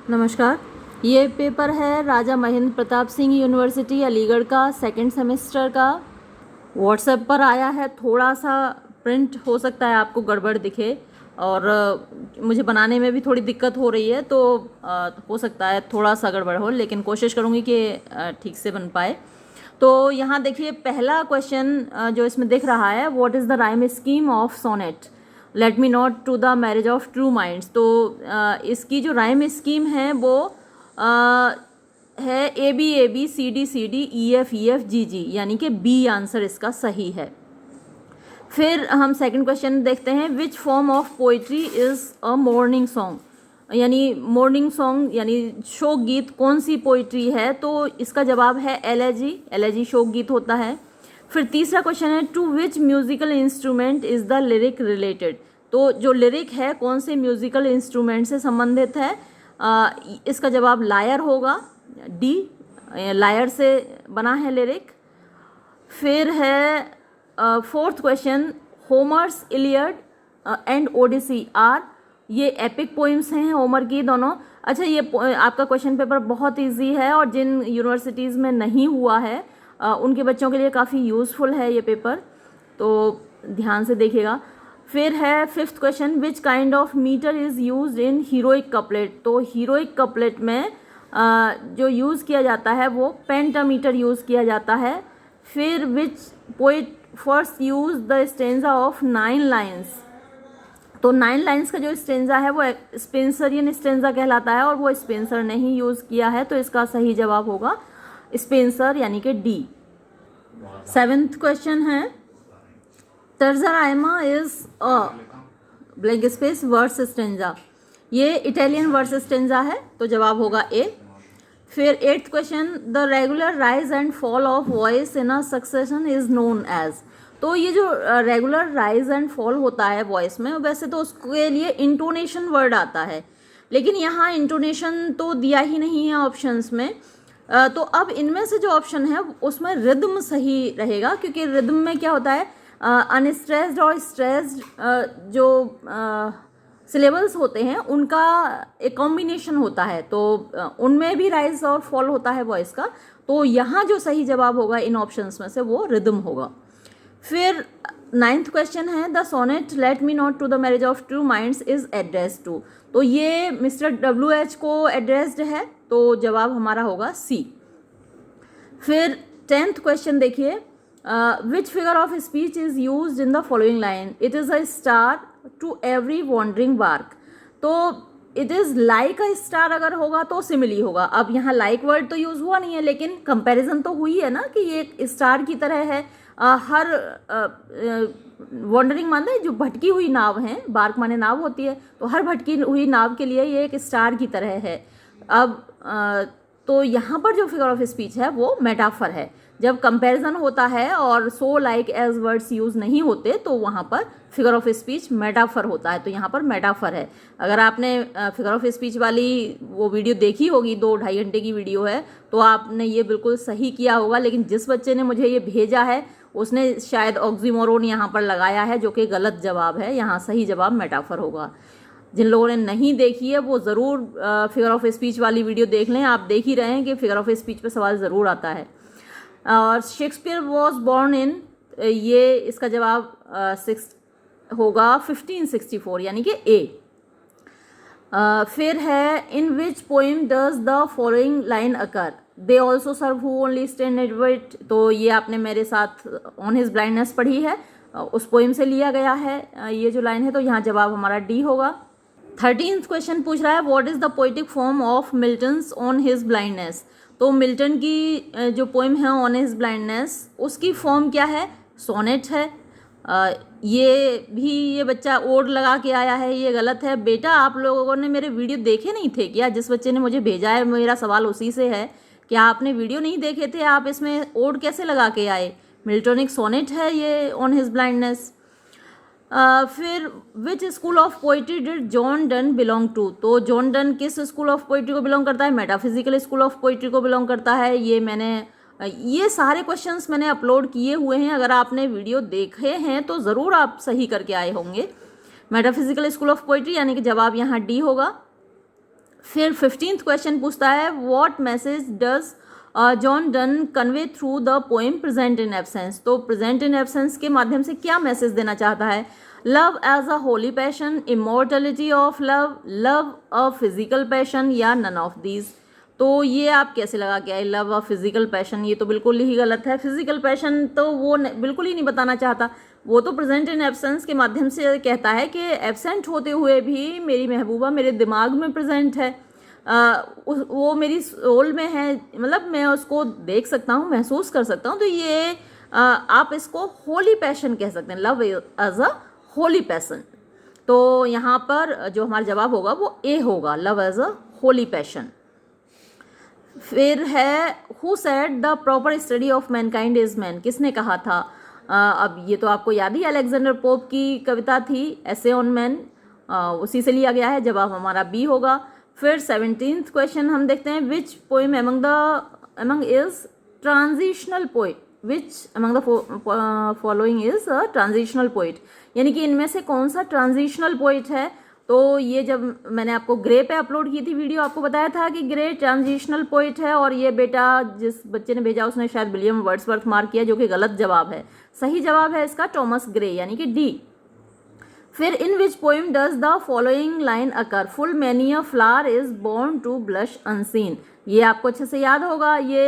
नमस्कार। ये पेपर है राजा महेंद्र प्रताप सिंह यूनिवर्सिटी अलीगढ़ का सेकंड सेमेस्टर का। व्हाट्सएप पर आया है, थोड़ा सा प्रिंट हो सकता है आपको गड़बड़ दिखे और मुझे बनाने में भी थोड़ी दिक्कत हो रही है, तो हो सकता है थोड़ा सा गड़बड़ हो, लेकिन कोशिश करूँगी कि ठीक से बन पाए। तो यहाँ देखिए, पहला क्वेश्चन जो इसमें दिख रहा है, what is the rhyme scheme of sonnet, let me not to the marriage of true minds. तो इसकी जो राइम स्कीम है वो है A B C D E F G G, यानी कि बी आंसर इसका सही है। फिर हम सेकंड क्वेश्चन देखते हैं, which form of poetry is a morning song, यानी मॉर्निंग सॉन्ग यानी शोक गीत कौन सी पोइट्री है, तो इसका जवाब है एलेजी शोक गीत होता है। फिर तीसरा क्वेश्चन है, to which musical instrument is the lyric related, तो जो लिरिक है कौन से म्यूजिकल इंस्ट्रूमेंट से संबंधित है, इसका जवाब लायर होगा, डी, लायर से बना है लिरिक। फिर है fourth question, Homer's Iliad and Odyssey are, ये एपिक पोइम्स हैं होमर की दोनों। अच्छा, ये आपका क्वेश्चन पेपर बहुत इजी है और जिन यूनिवर्सिटीज़ में नहीं हुआ है उनके बच्चों के लिए काफ़ी यूज़फुल है ये पेपर, तो ध्यान से देखिएगा। फिर है fifth question, which kind of meter is used in heroic couplet, तो हीरोइक कपलेट में जो यूज़ किया जाता है वो पेंटामीटर यूज़ किया जाता है। फिर which poet first use the stanza of 9 lines, तो 9 लाइन्स का जो स्टेंजा है वो स्पेंसरियन स्टेंजा कहलाता है और वो स्पेंसर ने ही यूज़ किया है, तो इसका सही जवाब होगा स्पेंसर यानी कि डी। सेवेंथ क्वेश्चन है, terza rima is a blank space verse stanza, ये इटालियन वर्स स्टेंजा है, तो जवाब होगा ए। फिर eighth question, the regular rise and fall of voice in a succession is known as, तो ये जो रेगुलर राइज एंड फॉल होता है वॉइस में, वैसे तो उसके लिए इंटोनेशन वर्ड आता है, लेकिन यहाँ इंटोनेशन तो दिया ही नहीं है ऑप्शंस में, तो अब इनमें से जो ऑप्शन है उसमें रिदम सही रहेगा, क्योंकि रिदम में क्या होता है, अनस्ट्रेस्ड और स्ट्रेस्ड जो सिलेबल्स होते हैं उनका एक कॉम्बिनेशन होता है, तो उनमें भी राइज और फॉल होता है वॉइस का, तो यहाँ जो सही जवाब होगा इन ऑप्शंस में से वो रिदम होगा। फिर नाइन्थ क्वेश्चन है, the sonnet let me not to the marriage of true minds is addressed to, तो ये मिस्टर WH को एड्रेस्ड है, तो जवाब हमारा होगा सी। फिर 10th क्वेश्चन देखिए, which figure of speech is used in the following line, it is a star to every wandering bark, तो it is like a star अगर होगा तो सिमिली होगा। अब यहाँ लाइक वर्ड तो यूज़ हुआ नहीं है, लेकिन कंपैरिजन तो हुई है ना कि ये एक स्टार की तरह है। हर वॉन्डरिंग माने जो भटकी हुई नाव है, बार्क माने नाव होती है, तो हर भटकी हुई नाव के लिए ये एक स्टार की तरह है। अब तो यहाँ पर जो फिगर ऑफ स्पीच है वो मेटाफर है, जब कंपैरिजन होता है और so like as words use नहीं होते तो वहाँ पर फिगर ऑफ स्पीच मेटाफर होता है, तो यहाँ पर मेटाफर है। अगर आपने फिगर ऑफ स्पीच वाली वो वीडियो देखी होगी, 2-2.5 घंटे की वीडियो है, तो आपने ये बिल्कुल सही किया होगा, लेकिन जिस बच्चे ने मुझे ये भेजा है उसने शायद ऑक्सीमोरोन यहाँ पर लगाया है, जो कि गलत जवाब है। यहाँ सही जवाब मेटाफर होगा। जिन लोगों ने नहीं देखी है वो ज़रूर फिगर ऑफ स्पीच वाली वीडियो देख लें। आप देख ही रहे हैं कि फिगर ऑफ स्पीच पे सवाल ज़रूर आता है। और शेक्सपियर वॉज बॉर्न इन, ये इसका जवाब 6 होगा 1564 यानी कि ए। फिर है, in which poem does the following line occur, they also serve who only stand at wait, तो ये आपने मेरे साथ ऑन हिज ब्लाइंडनेस पढ़ी है, उस पोइम से लिया गया है ये जो लाइन है, तो यहाँ जवाब हमारा डी होगा। 13th क्वेश्चन पूछ रहा है, what is the poetic form of Milton's on his blindness, तो मिल्टन की जो पोइम है ऑन हिज ब्लाइंडनेस उसकी फॉर्म क्या है, सोनेट है। ये बच्चा ओड लगा के आया है, ये गलत है। बेटा, आप लोगों ने मेरे वीडियो देखे नहीं थे क्या? जिस बच्चे ने मुझे भेजा है, मेरा सवाल उसी से है कि आपने वीडियो नहीं देखे थे, आप इसमें ओड कैसे लगा के आए? मिल्टोनिक सोनेट है ये ऑन हिज ब्लाइंडनेस। फिर which school of poetry did John Donne belong to, तो जॉन डन किस स्कूल ऑफ पोइट्री को बिलोंग करता है? मेटाफिजिकल स्कूल ऑफ पोइट्री को बिलोंग करता है। ये सारे क्वेश्चंस मैंने अपलोड किए हुए हैं, अगर आपने वीडियो देखे हैं तो ज़रूर आप सही करके आए होंगे। मेटाफिजिकल स्कूल ऑफ पोइट्री यानी कि जवाब यहाँ डी होगा। फिर 15th क्वेश्चन पूछता है what message does John Donne convey through the poem present in absence. तो प्रेजेंट इन एब्सेंस के माध्यम से क्या मैसेज देना चाहता है? Love as a holy passion, immortality of love, love a physical passion या नन ऑफ दीज। तो ये आप कैसे लगा के आए लव अ फिजिकल पैशन? ये तो बिल्कुल ही गलत है। फिजिकल पैशन तो वो बिल्कुल ही नहीं बताना चाहता। वो तो प्रेजेंट इन एब्सेंस के माध्यम से कहता है कि एब्सेंट होते हुए भी मेरी महबूबा मेरे दिमाग में प्रेजेंट है, वो मेरी सोल में है, मतलब मैं उसको देख सकता हूँ, महसूस कर सकता हूँ। तो ये आप इसको होली पैशन कह सकते हैं, love as a holy passion. तो यहाँ पर जो हमारा जवाब होगा वो ए होगा, love as a holy passion. फिर है who said the proper study of mankind is man. किसने कहा था? अब ये तो आपको याद ही, अलेक्जेंडर पोप की कविता थी एसे ऑन मैन, उसी से लिया गया है। जवाब हमारा बी होगा। फिर 17th क्वेश्चन हम देखते हैं which poem among is transitional poet, which among the following is a transitional poet, यानी कि इनमें से कौन सा ट्रांजिशनल पोएट है? तो ये जब मैंने आपको ग्रे पे अपलोड की थी वीडियो, आपको बताया था कि ग्रे ट्रांजिशनल पोएट है, और ये बेटा जिस बच्चे ने भेजा उसने शायद विलियम वर्ड्सवर्थ मार्क किया, जो कि गलत जवाब है। सही जवाब है इसका टॉमस ग्रे, यानी कि डी। फिर in which poem does the following line occur, full many a flower is born to blush unseen. ये आपको अच्छे से याद होगा। ये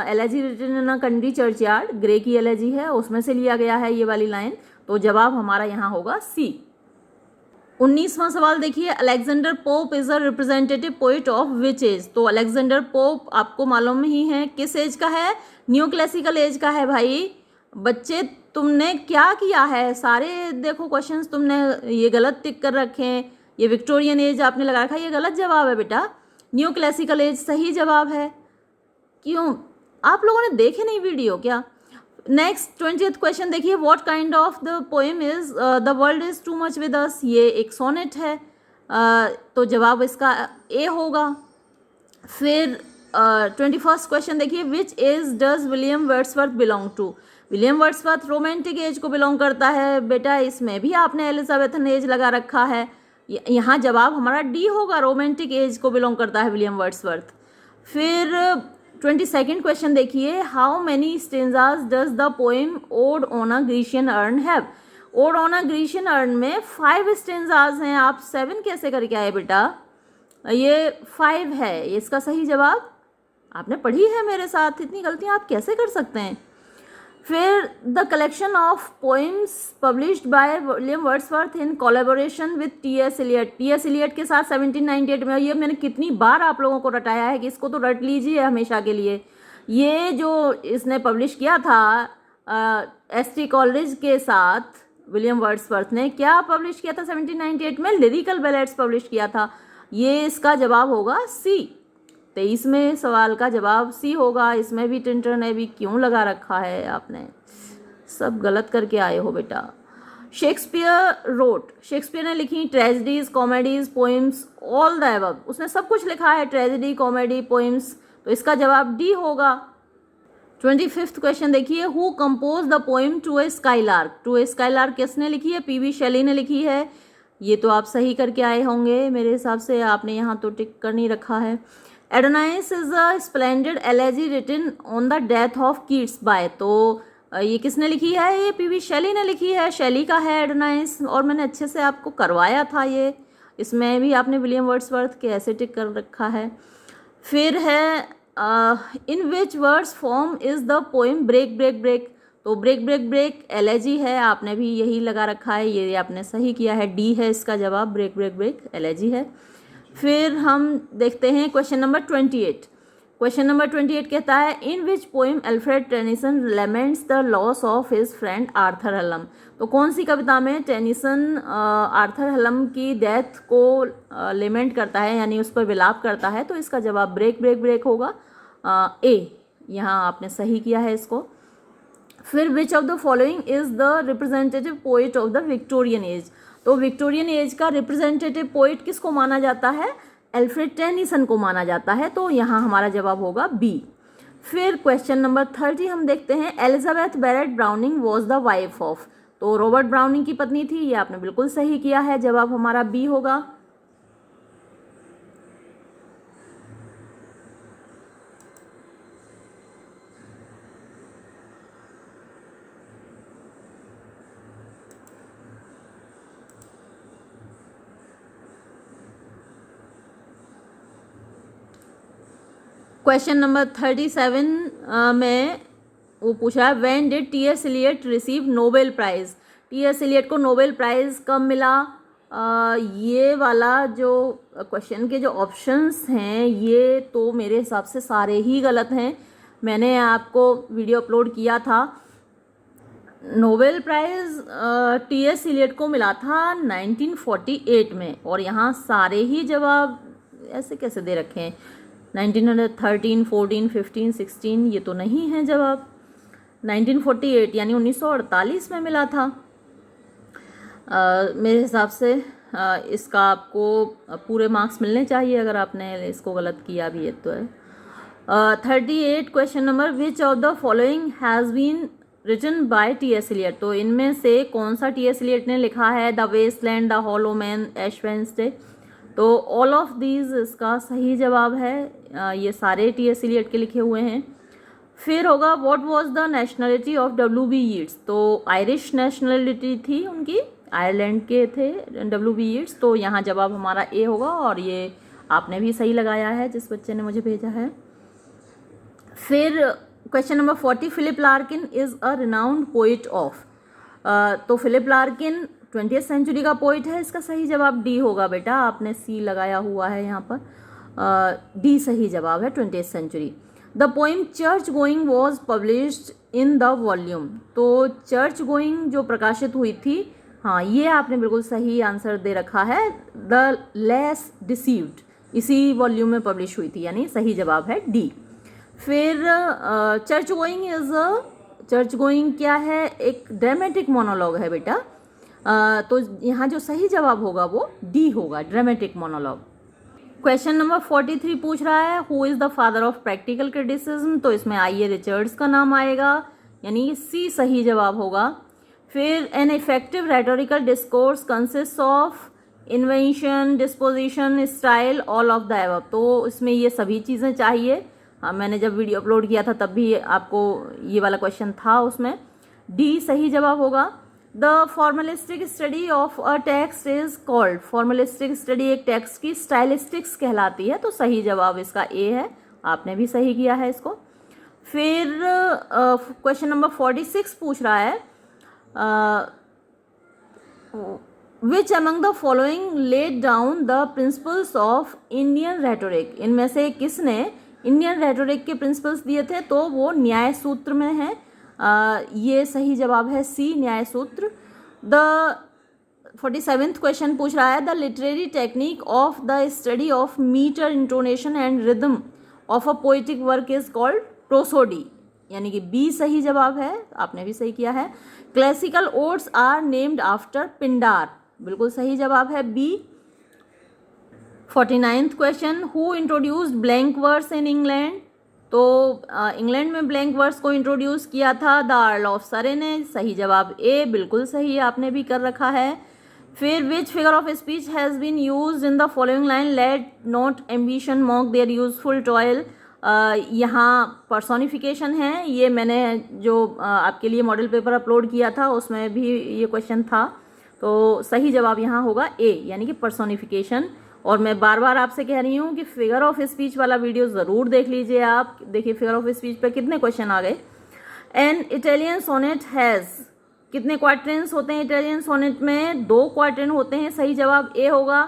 elegy written in a country churchyard, Gray की एलेजी है, उसमें से लिया गया है ये वाली लाइन। तो जवाब हमारा यहाँ होगा सी। 19वां सवाल देखिए, Alexander Pope is a representative poet of which age. तो अलेक्जेंडर पोप आपको मालूम ही है किस एज का है, न्यू क्लासिकल एज का है। भाई बच्चे तुमने क्या किया है, सारे देखो क्वेश्चंस तुमने ये गलत टिक कर रखे हैं, ये विक्टोरियन एज आपने लगा रखा है, ये गलत जवाब है बेटा। न्यू क्लासिकल एज सही जवाब है। क्यों आप लोगों ने देखे नहीं वीडियो क्या? नेक्स्ट 20th क्वेश्चन देखिए, what kind of the poem is the world is too much with us. ये एक सोनेट है, तो जवाब इसका ए होगा। फिर 21st क्वेश्चन देखिए, which age does William Wordsworth belong to. William Wordsworth romantic age को बिलोंग करता है बेटा। इसमें भी आपने एलिजाबेथन एज लगा रखा है, यहाँ जवाब हमारा डी होगा, रोमांटिक एज को बिलोंग करता है विलियम वर्ड्सवर्थ। फिर 22nd क्वेश्चन देखिए, how many stanzas does the poem odd on a Grecian earn have. Odd on a Grecian earn में 5 स्टेंजाज हैं, आप 7 कैसे करके आए बेटा? ये 5 है, इसका सही जवाब। आपने पढ़ी है मेरे साथ, इतनी गलतियां आप कैसे कर सकते हैं? फिर the collection of poems published by William Wordsworth in collaboration with T S. Eliot. T S. Eliot के साथ 1798 में। ये मैंने कितनी बार आप लोगों को रटाया है कि इसको तो रट लीजिए हमेशा के लिए। ये जो इसने पब्लिश किया था एस.टी. कॉलरिज के साथ, विलियम वर्ड्सवर्थ ने क्या पब्लिश किया था 1798 में? लिरिकल बैलेट्स पब्लिश किया था। ये इसका जवाब होगा सी। 23वें सवाल का जवाब सी होगा। इसमें भी टिंटर ने भी क्यों लगा रखा है, आपने सब गलत करके आए हो बेटा। शेक्सपियर रोट, शेक्सपियर ने लिखी tragedies, comedies, poems, all the above. उसने सब कुछ लिखा है, ट्रेजेडी, कॉमेडी, पोइम्स। तो इसका जवाब डी होगा। 25th क्वेश्चन देखिए, who compose the poem to a skylark. To a skylark किसने लिखी है? पी.वी. शैली ने लिखी है। ये तो आप सही करके आए होंगे मेरे हिसाब से, आपने यहाँ तो टिक कर नहीं रखा है। Adonais is a splendid elegy written on the death of Keats by. तो ये किसने लिखी है? ये पी.वी. शैली ने लिखी है, शैली का है एडोनाइस, और मैंने अच्छे से आपको करवाया था ये। इसमें भी आपने विलियम वर्ड्सवर्थ के ऐसे टिक कर रखा है। फिर है in which words form is the poem break break break. तो ब्रेक ब्रेक ब्रेक एलेजी है, आपने भी यही लगा रखा है, ये आपने सही किया है, डी है इसका जवाब, ब्रेक ब्रेक ब्रेक एलेजी है। फिर हम देखते हैं क्वेश्चन नंबर 28। क्वेश्चन नंबर 28 कहता है, in which poem Alfred Tennyson laments the loss of his friend Arthur Hallam. तो कौन सी कविता में टेनिसन आर्थर हलम की डेथ को लेमेंट करता है, यानी उस पर विलाप करता है? तो इसका जवाब ब्रेक ब्रेक ब्रेक होगा, ए। यहाँ आपने सही किया है इसको। फिर विच of the following is the representative poet of the Victorian age. तो विक्टोरियन एज का रिप्रेजेंटेटिव पोइट किसको माना जाता है? अल्फ्रेड टेनिसन को माना जाता है। तो यहाँ हमारा जवाब होगा बी। फिर क्वेश्चन नंबर 30 हम देखते हैं, Elizabeth Barrett Browning was the wife of. तो रॉबर्ट ब्राउनिंग की पत्नी थी, ये आपने बिल्कुल सही किया है, जवाब हमारा बी होगा। क्वेश्चन नंबर 37 में वो पूछ रहा है when did T S. Eliot receive Nobel prize. T S. Eliot को नोबेल प्राइज़ कब मिला? ये वाला जो क्वेश्चन के जो ऑप्शंस हैं ये तो मेरे हिसाब से सारे ही गलत हैं। मैंने आपको वीडियो अपलोड किया था। Nobel prize T S. एलियट को मिला था 1948 में, और यहाँ सारे ही जवाब ऐसे कैसे दे रखे हैं? 1913, 14, 15, 16 ये तो नहीं है जवाब। 1948 यानी 1948 में मिला था। मेरे हिसाब से इसका आपको पूरे मार्क्स मिलने चाहिए अगर आपने इसको गलत किया भी है तो है। 38 question number which of the following has been written by T S. Eliot. तो इनमें से कौन सा टी.एस. एलियट ने लिखा है? The wasteland, the hollow man, ash Wednesday. तो ऑल ऑफ दीज इसका सही जवाब है। ये सारे टी.एस. एलियट के लिखे हुए हैं। फिर होगा what was the nationality of W.B. Yeats. तो आयरिश नेशनलिटी थी उनकी, आयरलैंड के थे W.B. यीट्स। तो यहाँ जवाब हमारा ए होगा, और ये आपने भी सही लगाया है जिस बच्चे ने मुझे भेजा है। फिर question number 40 Philip Larkin is a renowned poet of. तो फिलिप लार्किन 20th सेंचुरी का पोइट है। इसका सही जवाब डी होगा बेटा, आपने सी लगाया हुआ है यहाँ पर। डी सही जवाब है, 20th century. The poem church going was published in the volume. तो चर्च गोइंग जो प्रकाशित हुई थी, हाँ ये आपने बिल्कुल सही आंसर दे रखा है। द लेस डिसीव्ड इसी वॉल्यूम में पब्लिश हुई थी, यानी सही जवाब है डी। फिर चर्च गोइंग क्या है? एक ड्रामेटिक मोनोलॉग है बेटा। तो यहाँ जो सही जवाब होगा वो डी होगा, ड्रामेटिक मोनोलॉग। क्वेश्चन नंबर 43 पूछ रहा है who is the father of practical criticism. तो इसमें आई.ए. रिचर्ड्स का नाम आएगा, यानी सी सही जवाब होगा। फिर an effective rhetorical discourse consist of invention, disposition, style, all of the above. तो इसमें ये सभी चीज़ें चाहिए। हाँ, मैंने जब वीडियो अपलोड किया था तब भी आपको ये वाला क्वेश्चन था, उसमें डी सही जवाब होगा। The formalistic study of a text is called. Formalistic study एक टेक्स्ट की स्टाइलिस्टिक्स कहलाती है। तो सही जवाब इसका ए है, आपने भी सही किया है इसको। फिर क्वेश्चन नंबर 46 पूछ रहा है which among the following laid down the principles of Indian rhetoric. इनमें से किसने इंडियन रेटोरिक के प्रिंसिपल्स दिए थे? तो वो न्याय सूत्र में है। ये सही जवाब है सी, न्याय सूत्र। द 47th क्वेश्चन पूछ रहा है the literary technique of the study of meter, intonation and rhythm of a poetic work is called prosody, यानी कि बी सही जवाब है, आपने भी सही किया है। Classical odes are named after Pindar, बिल्कुल सही जवाब है B. 49th question who introduced blank verse in England. तो इंग्लैंड में ब्लैंक वर्स को इंट्रोड्यूस किया था द अर्ल ऑफ सरे ने, सही जवाब ए, बिल्कुल सही आपने भी कर रखा है। फिर which figure of speech has been used in the following line let not ambition mock their useful toil. यहाँ पर्सोनिफिकेशन है, ये मैंने जो आपके लिए मॉडल पेपर अपलोड किया था उसमें भी ये क्वेश्चन था। तो सही जवाब यहाँ होगा ए, यानी कि पर्सोनिफिकेशन। और मैं बार बार आपसे कह रही हूँ कि फिगर ऑफ स्पीच वाला वीडियो ज़रूर देख लीजिए आप। देखिए फिगर ऑफ स्पीच पर कितने क्वेश्चन आ गए। एन इटालियन सोनेट हैज़, कितने क्वार्टरेंस होते हैं इटालियन सोनेट में? 2 क्वार्टरेन होते हैं, सही जवाब ए होगा।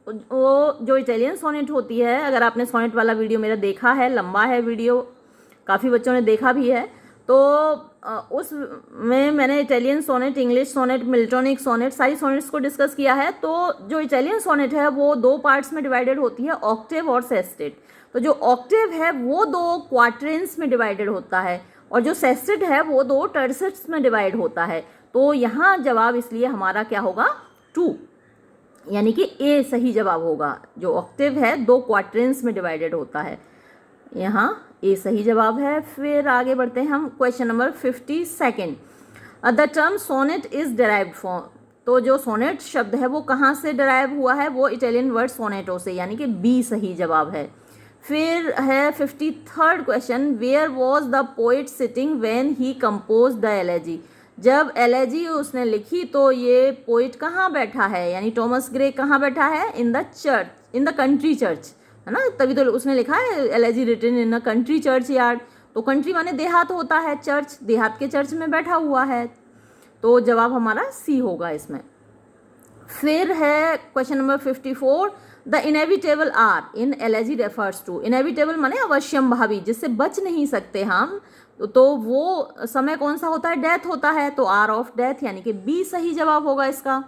वो जो इटालियन सोनेट होती है, अगर आपने सोनेट वाला वीडियो मेरा देखा है, लंबा है वीडियो, काफ़ी बच्चों ने देखा भी है, तो उस में मैंने Italian sonnet, English sonnet, Miltonic sonnet, सारी सोनेट्स को डिस्कस किया है। तो जो इटालियन सोनेट है वो 2 पार्ट्स में डिवाइडेड होती है, ऑक्टेव और सेस्टेट। तो जो ऑक्टेव है वो 2 क्वार्टरेंस में डिवाइडेड होता है, और जो सेस्टेट है वो 2 टर्सेट्स में डिवाइड होता है। तो यहाँ जवाब इसलिए हमारा क्या होगा? 2, यानी कि ए सही जवाब होगा। जो ऑक्टेव है 2 क्वार्टरेंस में डिवाइडेड होता है, यहाँ ए सही जवाब है। फिर आगे बढ़ते हैं हम, question number 52। The term sonnet is derived from. तो जो सोनेट शब्द है वो कहाँ से डिराइव हुआ है? वो इटालियन वर्ड सोनेटो से, यानी कि बी सही जवाब है। फिर है 53rd question where was the poet sitting when he compose the elegy. जब एलेजी उसने लिखी तो ये पोइट कहाँ बैठा है, यानी टॉमस ग्रे कहाँ बैठा है? In the church, in the country church. है ना, तभी तो उसने लिखा है elegy written in a country churchyard. तो कंट्री माने देहात होता है, चर्च देहात के चर्च में बैठा हुआ है, तो जवाब हमारा सी होगा इसमें। फिर है question number 54, the inevitable hour in elegy refers to. Inevitable माने अवश्यम भावी, जिससे बच नहीं सकते हम, तो वो समय कौन सा होता है, डेथ होता है, तो आर ऑफ डेथ यानी कि बी सही जवाब होगा इसका।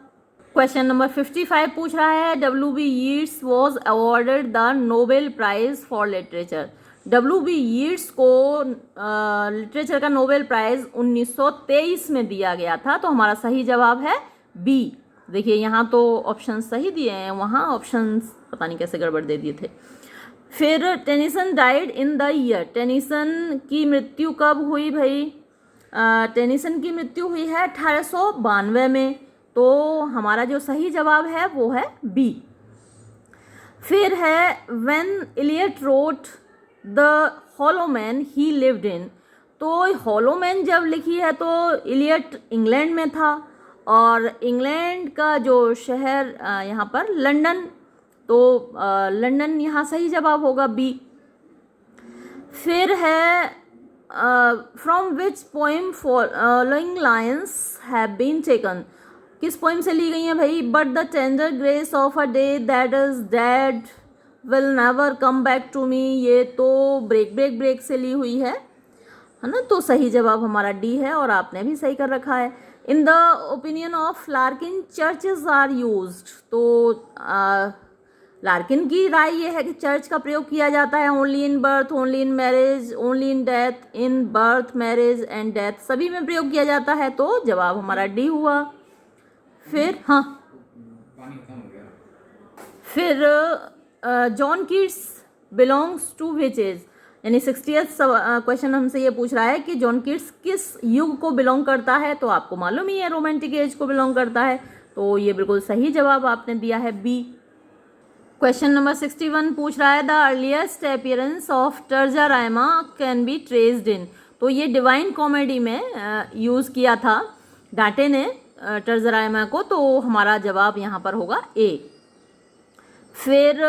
क्वेश्चन नंबर 55 पूछ रहा है, W.B. Yeats was awarded the Nobel prize for literature. W.B. Yeats को लिटरेचर का नोबेल प्राइज 1923 में दिया गया था, तो हमारा सही जवाब है बी। देखिए यहाँ तो ऑप्शन सही दिए हैं, वहाँ ऑप्शन पता नहीं कैसे गड़बड़ दे दिए थे। फिर Tennyson died in the year. Tennyson की मृत्यु कब हुई भाई? टेनिसन की मृत्यु हुई है 1892 में, तो हमारा जो सही जवाब है वो है बी। फिर है when Eliot wrote the hollow man he lived in. तो हॉलो मैन जब लिखी है तो इलियट इंग्लैंड में था, और इंग्लैंड का जो शहर यहाँ पर लंदन, तो लंदन यहाँ सही जवाब होगा बी। फिर है from which poem following lines have been taken. किस पोइम से ली गई हैं भाई? But the tender grace of a day that is dead will never come back to me. ये तो ब्रेक ब्रेक ब्रेक से ली हुई है ना, तो सही जवाब हमारा डी है, और आपने भी सही कर रखा है। In the opinion of Larkin churches are used. तो लार्किन की राय ये है कि चर्च का प्रयोग किया जाता है only in birth, only in marriage, only in death, in birth, marriage and death, सभी में प्रयोग किया जाता है, तो जवाब हमारा डी हुआ। फिर फिर John Keats belongs to which age, यानी 60th क्वेश्चन हमसे ये पूछ रहा है कि जॉन कीट्स किस युग को बिलोंग करता है, तो आपको मालूम ही है रोमांटिक एज को बिलोंग करता है, तो ये बिल्कुल सही जवाब आपने दिया है बी। क्वेश्चन नंबर 61 पूछ रहा है the earliest appearance of terza rima can be traced in. तो ये डिवाइन कॉमेडी में यूज़ किया था डांटे ने टर्जा रायमा को, तो हमारा जवाब यहाँ पर होगा ए। फिर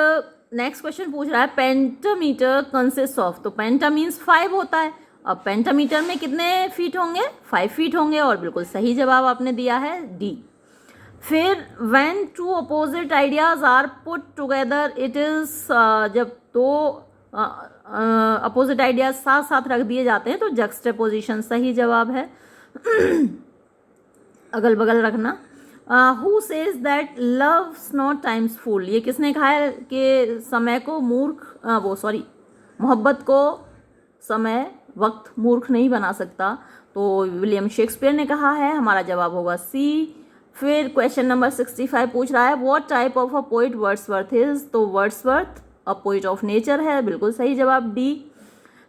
नेक्स्ट क्वेश्चन पूछ रहा है पेंटामीटर कंसिस्ट ऑफ। तो पेंटा मीन्स 5 होता है, अब पेंटामीटर में कितने फीट होंगे? 5 फीट होंगे, और बिल्कुल सही जवाब आपने दिया है डी। फिर when two opposite ideas are put together it is, जब दो अपोजिट आइडियाज साथ साथ रख दिए जाते हैं तो जक्सटेपोजिशन सही जवाब है। अगल बगल रखना। Who says that love's not time's fool. ये किसने कहा है कि समय को मोहब्बत को समय वक्त मूर्ख नहीं बना सकता, तो विलियम शेक्सपियर ने कहा है, हमारा जवाब होगा सी। फिर क्वेश्चन नंबर 65 पूछ रहा है what type of a poet Wordsworth is. तो Wordsworth a poet of nature है, बिल्कुल सही जवाब डी।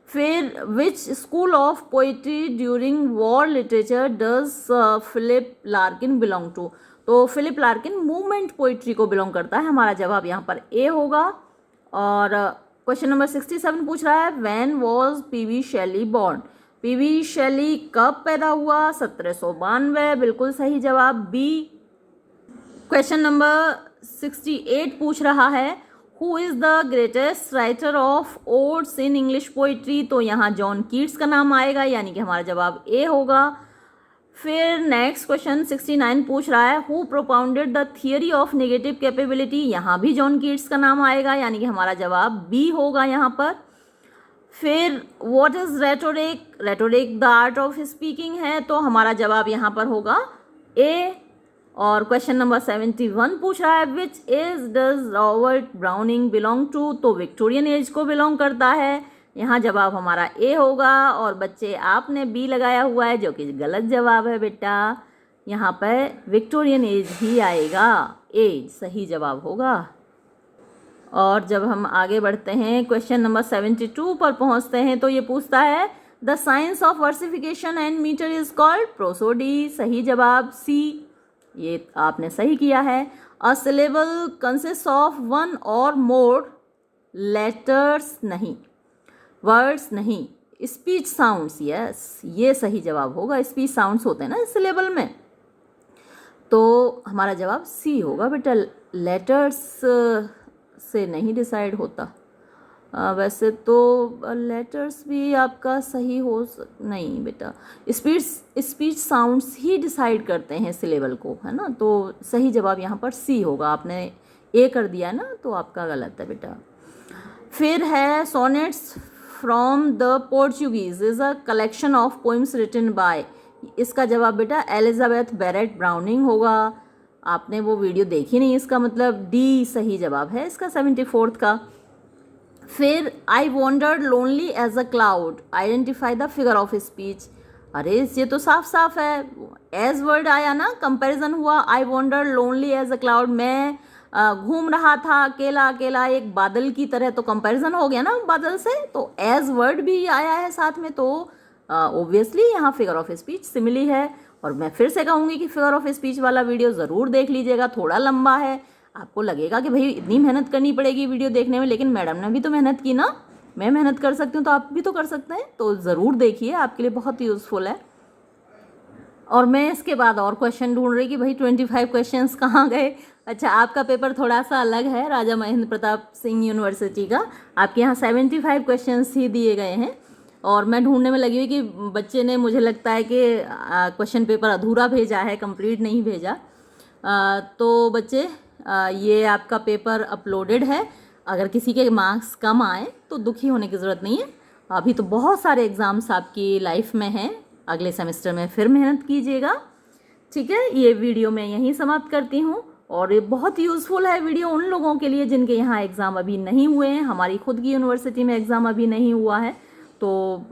फिर which school of poetry during war literature does Philip Larkin belong to. तो फिलिप लार्किन मूवमेंट पोइट्री को बिलोंग करता है, हमारा जवाब यहाँ पर ए होगा। और क्वेश्चन नंबर 67 पूछ रहा है व्हेन वॉज पीवी शैली बॉर्न। पीवी शैली कब पैदा हुआ? 1792, बिल्कुल सही जवाब बी। क्वेश्चन नंबर 68 पूछ रहा है who is the greatest writer of odds in English poetry. तो यहाँ जॉन कीट्स का नाम आएगा, यानी कि हमारा जवाब ए होगा। फिर नेक्स्ट क्वेश्चन 69 पूछ रहा है who propounded the theory of negative capability. यहाँ भी जॉन कीट्स का नाम आएगा, यानी कि हमारा जवाब बी होगा यहाँ पर। फिर what is rhetoric. Rhetoric the art of speaking है, तो हमारा जवाब यहाँ पर होगा ए। और क्वेश्चन नंबर 71 पूछ रहा है which age does Robert Browning belong to. तो विक्टोरियन एज को बिलोंग करता है, यहाँ जवाब हमारा ए होगा। और बच्चे आपने बी लगाया हुआ है, जो कि गलत जवाब है बेटा, यहाँ पर विक्टोरियन एज ही आएगा, एज सही जवाब होगा। और जब हम आगे बढ़ते हैं क्वेश्चन नंबर 72 पर पहुँचते हैं, तो ये पूछता है the science of versification and meter is called prosody. सही जवाब सी, ये आपने सही किया है। A syllable consist of one और मोर लेटर्स नहीं, वर्ड्स नहीं, स्पीच साउंड्स। यस, ये सही जवाब होगा, स्पीच साउंड्स होते हैं ना सिलेबल में, तो हमारा जवाब सी होगा बेटा, लेटर्स से नहीं डिसाइड होता। वैसे तो लेटर्स भी आपका सही हो नहीं बेटा, स्पीच साउंड्स ही डिसाइड करते हैं सिलेबल को, है ना। तो सही जवाब यहाँ पर सी होगा। आपने ए कर दिया ना, तो आपका गलत है बेटा। फिर है sonnets from the Portuguese is a collection of poems written by. इसका जवाब बेटा एलिजाबेथ बैरेट ब्राउनिंग होगा। आपने वो वीडियो देखी नहीं, इसका मतलब डी सही जवाब है इसका 74th का। फिर I wandered lonely as a cloud, identify the figure of speech. अरे ये तो साफ साफ है, एज वर्ड आया ना, कंपैरिजन हुआ। I wandered lonely as a cloud, मैं घूम रहा था अकेला अकेला एक बादल की तरह, तो कंपैरिजन हो गया ना बादल से। तो एज वर्ड भी आया है साथ में, तो ऑब्वियसली यहाँ फिगर ऑफ स्पीच सिमिली है। और मैं फिर से कहूँगी कि फिगर ऑफ स्पीच वाला वीडियो ज़रूर देख लीजिएगा, थोड़ा लंबा है। आपको लगेगा कि भाई इतनी मेहनत करनी पड़ेगी वीडियो देखने में, लेकिन मैडम ने भी तो मेहनत की ना, मैं मेहनत कर सकती हूँ तो आप भी तो कर सकते हैं। तो ज़रूर देखिए, आपके लिए बहुत यूज़फुल है। और मैं इसके बाद और क्वेश्चन ढूंढ रही कि भाई 25 क्वेश्चंस कहाँ गए। अच्छा, आपका पेपर थोड़ा सा अलग है, राजा महेंद्र प्रताप सिंह यूनिवर्सिटी का। आपके यहाँ 75 क्वेश्चंस ही दिए गए हैं, और मैं ढूंढने में लगी हुई कि बच्चे ने, मुझे लगता है कि क्वेश्चन पेपर अधूरा भेजा है, कंप्लीट नहीं भेजा। तो बच्चे, ये आपका पेपर अपलोडेड है। अगर किसी के मार्क्स कम आए तो दुखी होने की ज़रूरत नहीं है। अभी तो बहुत सारे एग्ज़ाम्स आपकी लाइफ में हैं, अगले सेमेस्टर में फिर मेहनत कीजिएगा। ठीक है, ये वीडियो मैं यहीं समाप्त करती हूँ। और ये बहुत यूज़फुल है वीडियो उन लोगों के लिए जिनके यहाँ एग्ज़ाम अभी नहीं हुए हैं। हमारी खुद की यूनिवर्सिटी में एग्ज़ाम अभी नहीं हुआ है, तो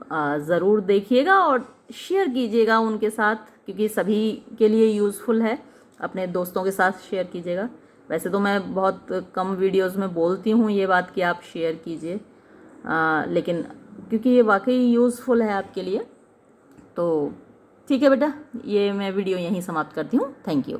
ज़रूर देखिएगा और शेयर कीजिएगा उनके साथ, क्योंकि सभी के लिए यूज़फुल है। अपने दोस्तों के साथ शेयर कीजिएगा। वैसे तो मैं बहुत कम वीडियोस में बोलती हूँ ये बात कि आप शेयर कीजिए, लेकिन क्योंकि ये वाकई यूज़फुल है आपके लिए। तो ठीक है बेटा, ये मैं वीडियो यहीं समाप्त करती हूँ। Thank you.